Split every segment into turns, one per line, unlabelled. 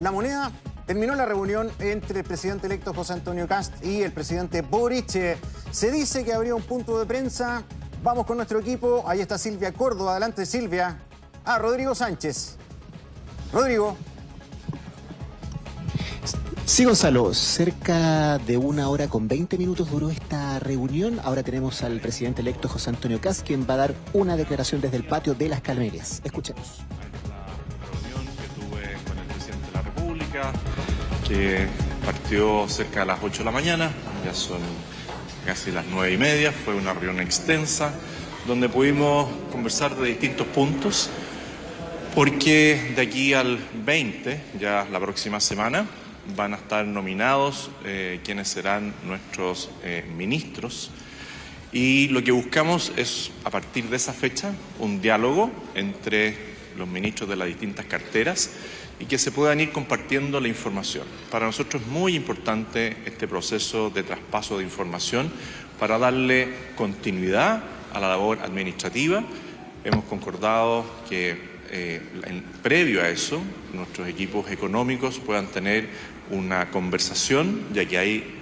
La Moneda terminó la reunión entre el presidente electo José Antonio Kast y el presidente Boric. Se dice que habría un punto de prensa. Vamos con nuestro equipo. Ahí está Silvia Córdoba. Adelante, Silvia. Rodrigo Sánchez. Rodrigo.
Sí, Gonzalo, cerca de 1 hora con 20 minutos duró esta reunión. Ahora tenemos al presidente electo José Antonio Kast, quien va a dar una declaración desde el patio de Las Calmerias. Escuchemos.
Que partió cerca de las 8 de la mañana, ya son casi las 9:30, fue una reunión extensa donde pudimos conversar de distintos puntos, porque de aquí al 20, ya la próxima semana, van a estar nominados quienes serán nuestros ministros, y lo que buscamos es, a partir de esa fecha, un diálogo entre los ministros de las distintas carteras y que se puedan ir compartiendo la información. Para nosotros es muy importante este proceso de traspaso de información para darle continuidad a la labor administrativa. Hemos concordado que previo a eso, nuestros equipos económicos puedan tener una conversación, ya que hay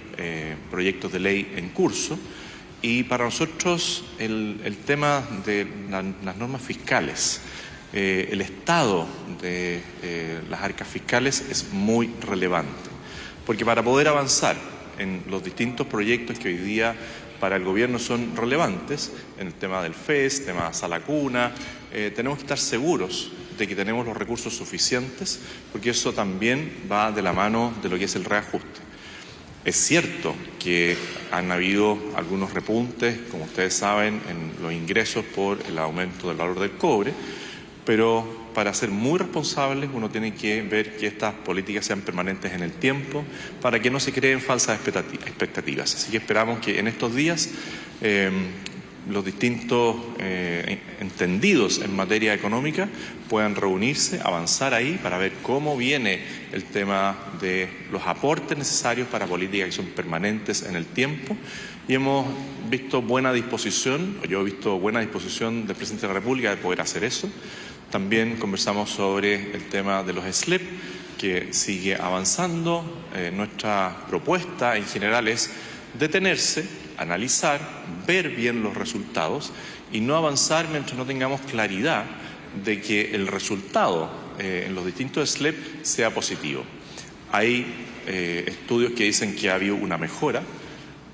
proyectos de ley en curso. Y para nosotros el tema de las normas fiscales, el estado de las arcas fiscales es muy relevante, porque para poder avanzar en los distintos proyectos que hoy día para el gobierno son relevantes, en el tema del FES, tema Sala Cuna, tenemos que estar seguros de que tenemos los recursos suficientes, porque eso también va de la mano de lo que es el reajuste. Es cierto que han habido algunos repuntes, como ustedes saben, en los ingresos por el aumento del valor del cobre, pero para ser muy responsables uno tiene que ver que estas políticas sean permanentes en el tiempo para que no se creen falsas expectativas. Así que esperamos que en estos días los distintos entendidos en materia económica puedan reunirse, avanzar ahí para ver cómo viene el tema de los aportes necesarios para políticas que son permanentes en el tiempo. Y hemos visto buena disposición, yo he visto buena disposición del presidente de la República de poder hacer eso. También conversamos sobre el tema de los SLEP, que sigue avanzando. Nuestra propuesta en general es detenerse, analizar, ver bien los resultados y no avanzar mientras no tengamos claridad de que el resultado en los distintos SLEP sea positivo. Hay estudios que dicen que ha habido una mejora,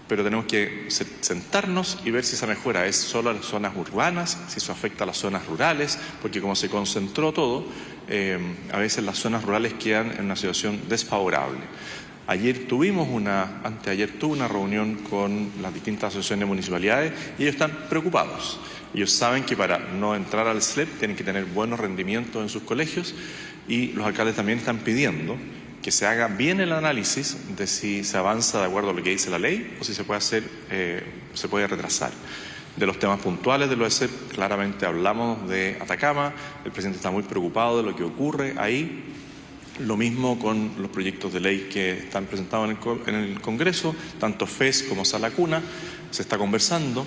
pero tenemos que sentarnos y ver si esa mejora es solo en las zonas urbanas, si eso afecta a las zonas rurales, porque como se concentró todo, a veces las zonas rurales quedan en una situación desfavorable. Anteayer tuve una reunión con las distintas asociaciones de municipalidades y ellos están preocupados. Ellos saben que para no entrar al SLEP tienen que tener buenos rendimientos en sus colegios, y los alcaldes también están pidiendo que se haga bien el análisis de si se avanza de acuerdo a lo que dice la ley o si se puede retrasar. De los temas puntuales de los SLEP, claramente hablamos de Atacama, el presidente está muy preocupado de lo que ocurre ahí. Lo mismo con los proyectos de ley que están presentados en el Congreso, tanto FES como Sala Cuna, se está conversando.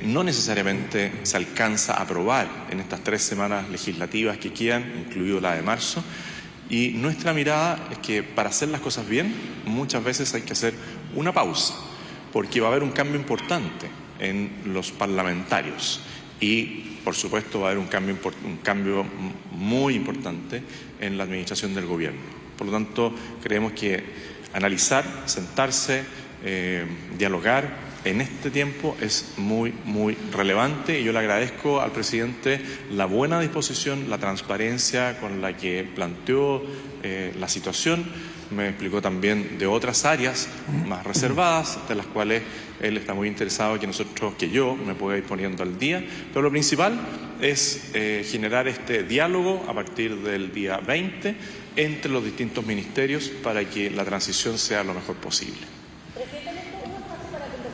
No necesariamente se alcanza a aprobar en estas 3 semanas legislativas que quedan, incluido la de marzo. Y nuestra mirada es que para hacer las cosas bien, muchas veces hay que hacer una pausa, porque va a haber un cambio importante en los parlamentarios y, por supuesto, va a haber un cambio muy importante en la administración del gobierno. Por lo tanto, creemos que analizar, sentarse, dialogar en este tiempo es muy, muy relevante, y yo le agradezco al presidente la buena disposición, la transparencia con la que planteó la situación. Me explicó también de otras áreas más reservadas, de las cuales él está muy interesado que yo me pueda ir poniendo al día. Pero lo principal es generar este diálogo a partir del día 20 entre los distintos ministerios para que la transición sea lo mejor posible.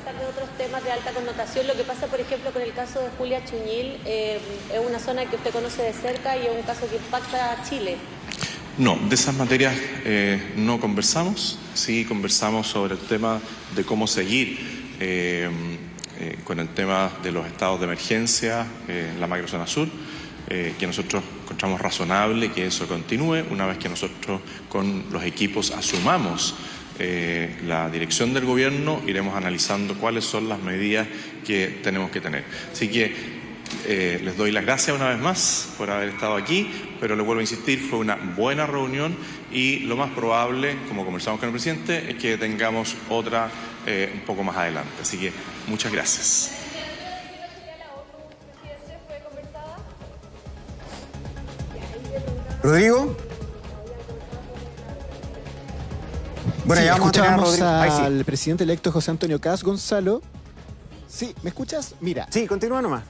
De otros temas de alta connotación, lo que pasa, por ejemplo, con el caso de Julia Chuñil, es una zona que usted conoce de cerca y es un caso que impacta a Chile.
No, de esas materias no conversamos. Sí conversamos sobre el tema de cómo seguir con el tema de los estados de emergencia en la macrozona sur. que nosotros encontramos razonable que eso continúe una vez que nosotros con los equipos asumamos la dirección del gobierno. Iremos analizando cuáles son las medidas que tenemos que tener. Así que les doy las gracias una vez más por haber estado aquí, pero les vuelvo a insistir, fue una buena reunión y lo más probable, como conversamos con el presidente, es que tengamos otra un poco más adelante. Así que muchas gracias.
Rodrigo. Bueno,
sí,
ya vamos a tener a
escuchábamos
Rodrigo.
al presidente electo José Antonio Kast, Gonzalo. Sí, ¿me escuchas? Mira.
Sí, continúa nomás.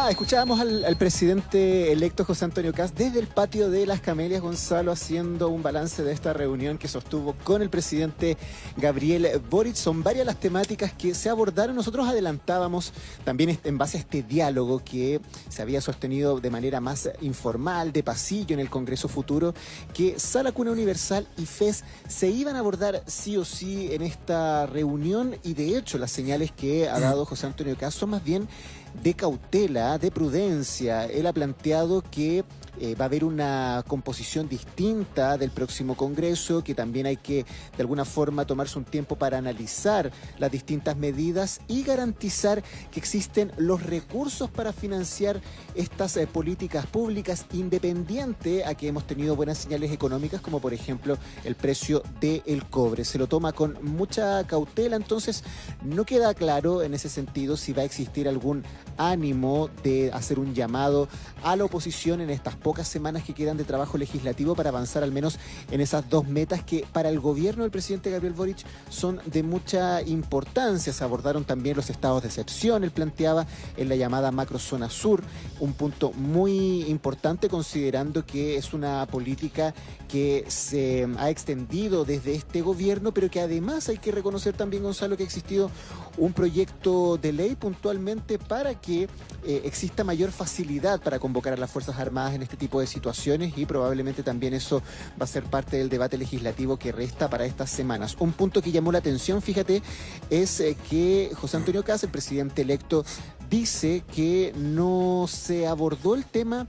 Escuchábamos al presidente electo José Antonio Kast desde el patio de Las Camelias, Gonzalo, haciendo un balance de esta reunión que sostuvo con el presidente Gabriel Boric. Son varias las temáticas que se abordaron. Nosotros adelantábamos también en base a este diálogo que se había sostenido de manera más informal, de pasillo en el Congreso Futuro, que Sala Cuna Universal y FES se iban a abordar sí o sí en esta reunión, y de hecho las señales que ha dado José Antonio Kast son más bien de cautela, de prudencia. Él ha planteado que va a haber una composición distinta del próximo Congreso, que también hay que de alguna forma tomarse un tiempo para analizar las distintas medidas y garantizar que existen los recursos para financiar estas políticas públicas, independiente a que hemos tenido buenas señales económicas, como por ejemplo el precio del cobre. Se lo toma con mucha cautela, entonces no queda claro en ese sentido si va a existir algún ánimo de hacer un llamado a la oposición en estas pocas semanas que quedan de trabajo legislativo para avanzar al menos en esas dos metas que para el gobierno del presidente Gabriel Boric son de mucha importancia. Se abordaron también los estados de excepción. Él planteaba en la llamada macrozona sur un punto muy importante, considerando que es una política que se ha extendido desde este gobierno, pero que además hay que reconocer también, Gonzalo, que ha existido un proyecto de ley puntualmente para que exista mayor facilidad para convocar a las Fuerzas Armadas en este tipo de situaciones, y probablemente también eso va a ser parte del debate legislativo que resta para estas semanas. Un punto que llamó la atención, fíjate, es que José Antonio Kast, el presidente electo, dice que no se abordó el tema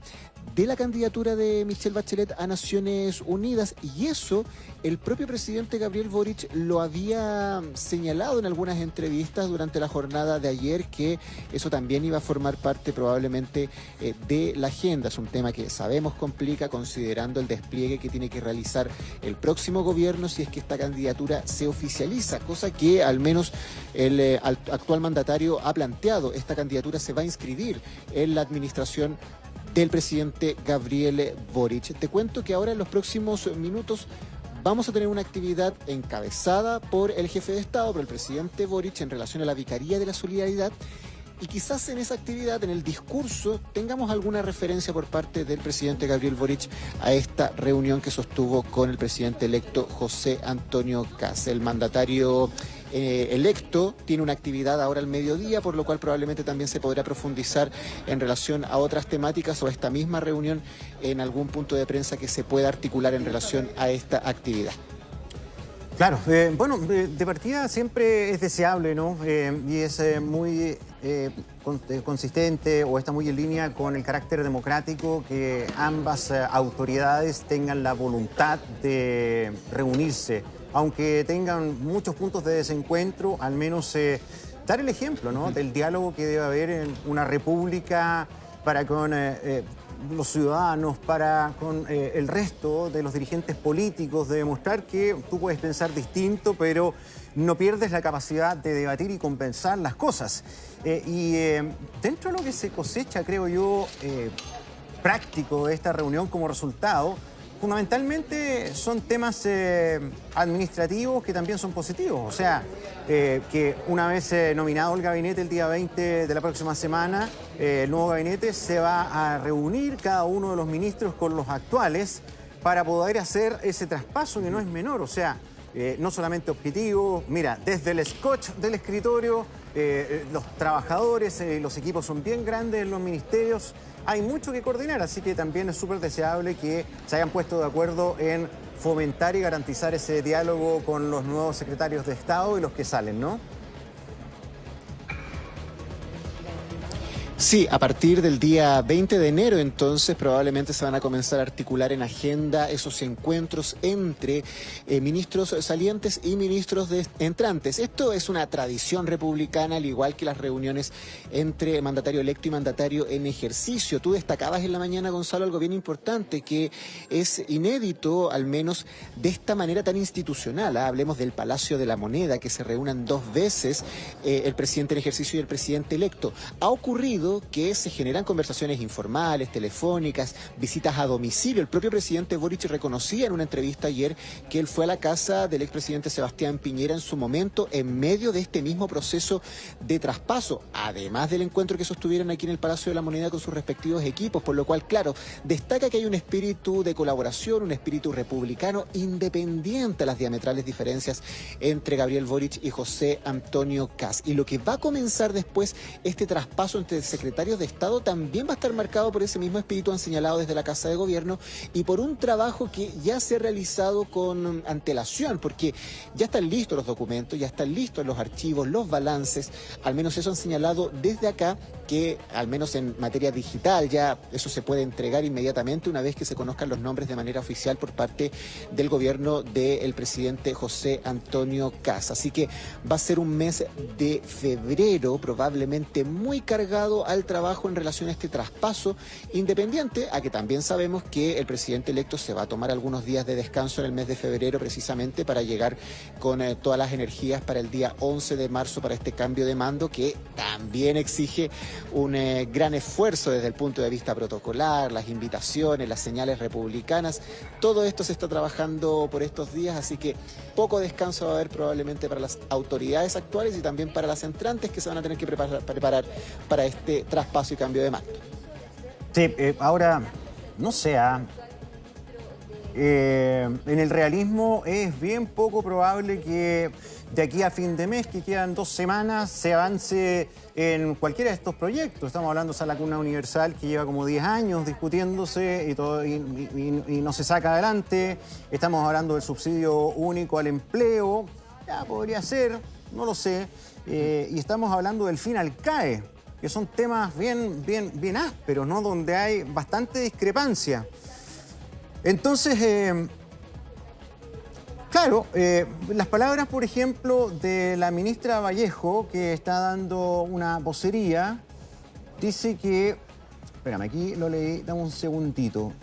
de la candidatura de Michelle Bachelet a Naciones Unidas, y eso el propio presidente Gabriel Boric lo había señalado en algunas entrevistas durante la jornada de ayer, que eso también iba a formar parte probablemente de la agenda. Es un tema que sabemos complica, considerando el despliegue que tiene que realizar el próximo gobierno si es que esta candidatura se oficializa, cosa que al menos el actual mandatario ha planteado. Esta candidatura se va a inscribir en la administración del presidente Gabriel Boric. Te cuento que ahora en los próximos minutos vamos a tener una actividad encabezada por el jefe de Estado, por el presidente Boric, en relación a la Vicaría de la Solidaridad, y quizás en esa actividad, en el discurso, tengamos alguna referencia por parte del presidente Gabriel Boric a esta reunión que sostuvo con el presidente electo José Antonio Kast. El mandatario electo tiene una actividad ahora al mediodía, por lo cual probablemente también se podrá profundizar en relación a otras temáticas o a esta misma reunión en algún punto de prensa que se pueda articular en relación a esta actividad.
Claro, bueno, de partida siempre es deseable, ¿no? Y es muy consistente, o está muy en línea con el carácter democrático, que ambas autoridades tengan la voluntad de reunirse, aunque tengan muchos puntos de desencuentro, al menos dar el ejemplo, ¿no? Del diálogo que debe haber en una república para con los ciudadanos, para con el resto de los dirigentes políticos, de demostrar que tú puedes pensar distinto, pero no pierdes la capacidad de debatir y compensar las cosas. Dentro de lo que se cosecha, creo yo, práctico de esta reunión como resultado, fundamentalmente son temas administrativos que también son positivos. O sea, que una vez nominado el gabinete el día 20 de la próxima semana, el nuevo gabinete se va a reunir cada uno de los ministros con los actuales para poder hacer ese traspaso que no es menor. O sea, no solamente objetivo, mira, desde el scotch del escritorio, los trabajadores, los equipos son bien grandes en los ministerios. Hay mucho que coordinar, así que también es súper deseable que se hayan puesto de acuerdo en fomentar y garantizar ese diálogo con los nuevos secretarios de Estado y los que salen, ¿no?
Sí, a partir del día 20 de enero entonces probablemente se van a comenzar a articular en agenda esos encuentros entre ministros salientes y ministros entrantes. Esto es una tradición republicana, al igual que las reuniones entre mandatario electo y mandatario en ejercicio. Tú destacabas en la mañana, Gonzalo, algo bien importante, que es inédito, al menos de esta manera tan institucional. Hablemos del Palacio de la Moneda, que se reúnan 2 veces el presidente en ejercicio y el presidente electo. Ha ocurrido que se generan conversaciones informales, telefónicas, visitas a domicilio. El propio presidente Boric reconocía en una entrevista ayer que él fue a la casa del expresidente Sebastián Piñera en su momento, en medio de este mismo proceso de traspaso, además del encuentro que sostuvieron aquí en el Palacio de la Moneda con sus respectivos equipos, por lo cual, claro, destaca que hay un espíritu de colaboración, un espíritu republicano, independiente a las diametrales diferencias entre Gabriel Boric y José Antonio Kast. Y lo que va a comenzar después, este traspaso entre secretarios de Estado, también va a estar marcado por ese mismo espíritu, han señalado desde la Casa de Gobierno, y por un trabajo que ya se ha realizado con antelación, porque ya están listos los documentos, ya están listos los archivos, los balances, al menos eso han señalado desde acá, que al menos en materia digital ya eso se puede entregar inmediatamente una vez que se conozcan los nombres de manera oficial por parte del gobierno del presidente José Antonio Kast. Así que va a ser un mes de febrero probablemente muy cargado al trabajo en relación a este traspaso, independiente a que también sabemos que el presidente electo se va a tomar algunos días de descanso en el mes de febrero precisamente para llegar con todas las energías para el día 11 de marzo para este cambio de mando, que también exige un gran esfuerzo desde el punto de vista protocolar, las invitaciones, las señales republicanas. Todo esto se está trabajando por estos días, así que poco descanso va a haber probablemente para las autoridades actuales y también para las entrantes, que se van a tener que preparar para este traspaso y cambio de mando.
Sí, ahora, no sé, en el realismo es bien poco probable que de aquí a fin de mes, que quedan 2 semanas, se avance en cualquiera de estos proyectos. Estamos hablando de la Cuna Universal, que lleva como 10 años discutiéndose y no se saca adelante. Estamos hablando del subsidio único al empleo, ya podría ser, no lo sé. Y estamos hablando del fin al CAE, que son temas bien ásperos, ¿no? Donde hay bastante discrepancia. Entonces, claro, las palabras, por ejemplo, de la ministra Vallejo, que está dando una vocería, dice que... Espérame, aquí lo leí, dame un segundito.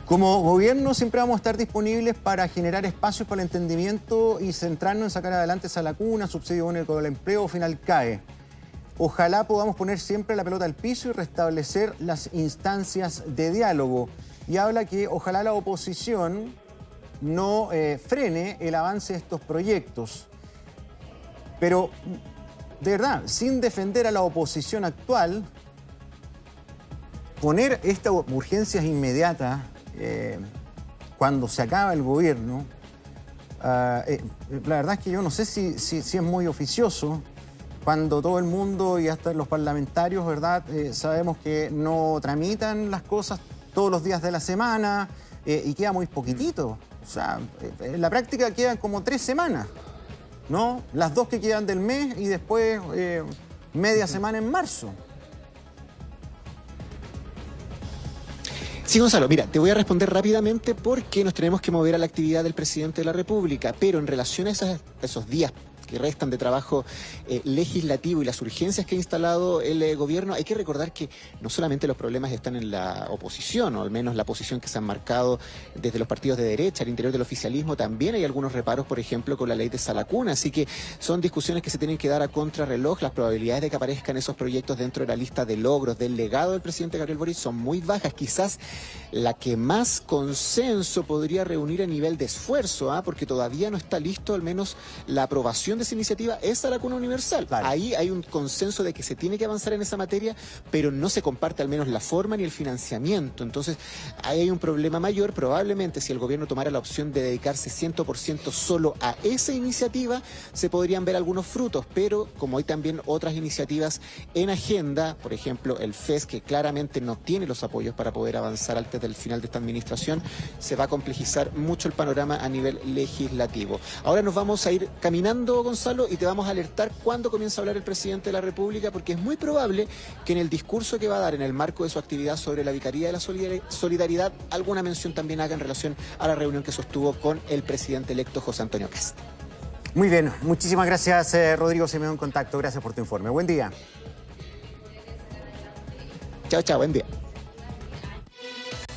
Como gobierno siempre vamos a estar disponibles para generar espacios para el entendimiento y centrarnos en sacar adelante esa lacuna, subsidio único del empleo, final CAE. Ojalá podamos poner siempre la pelota al piso y restablecer las instancias de diálogo. Y habla que ojalá la oposición no frene el avance de estos proyectos. Pero, de verdad, sin defender a la oposición actual, poner estas urgencias inmediatas cuando se acaba el gobierno, la verdad es que yo no sé si es muy oficioso, cuando todo el mundo y hasta los parlamentarios, ¿verdad? Sabemos que no tramitan las cosas todos los días de la semana y queda muy poquitito. O sea, en la práctica quedan como 3 semanas, ¿no? Las 2 que quedan del mes y después media semana en marzo.
Sí, Gonzalo, mira, te voy a responder rápidamente porque nos tenemos que mover a la actividad del presidente de la República, pero en relación a esos días que restan de trabajo legislativo y las urgencias que ha instalado el gobierno, hay que recordar que no solamente los problemas están en la oposición, o al menos la posición que se han marcado desde los partidos de derecha, al interior del oficialismo, también hay algunos reparos, por ejemplo, con la ley de Salacuna, así que son discusiones que se tienen que dar a contrarreloj. Las probabilidades de que aparezcan esos proyectos dentro de la lista de logros del legado del presidente Gabriel Boric son muy bajas. Quizás la que más consenso podría reunir a nivel de esfuerzo, porque todavía no está listo al menos la aprobación de esa iniciativa, es a la Cuna Universal. Claro. Ahí hay un consenso de que se tiene que avanzar en esa materia, pero no se comparte al menos la forma ni el financiamiento. Entonces, ahí hay un problema mayor. Probablemente si el gobierno tomara la opción de dedicarse 100% solo a esa iniciativa, se podrían ver algunos frutos, pero como hay también otras iniciativas en agenda, por ejemplo, el FES, que claramente no tiene los apoyos para poder avanzar antes del final de esta administración, se va a complejizar mucho el panorama a nivel legislativo. Ahora nos vamos a ir caminando, Gonzalo, y te vamos a alertar cuando comienza a hablar el presidente de la República, porque es muy probable que en el discurso que va a dar en el marco de su actividad sobre la Vicaría de la Solidaridad, alguna mención también haga en relación a la reunión que sostuvo con el presidente electo José Antonio Kast.
Muy bien, muchísimas gracias, Rodrigo Simeón en Contacto. Gracias por tu informe. Buen día.
Chao, chao, buen día.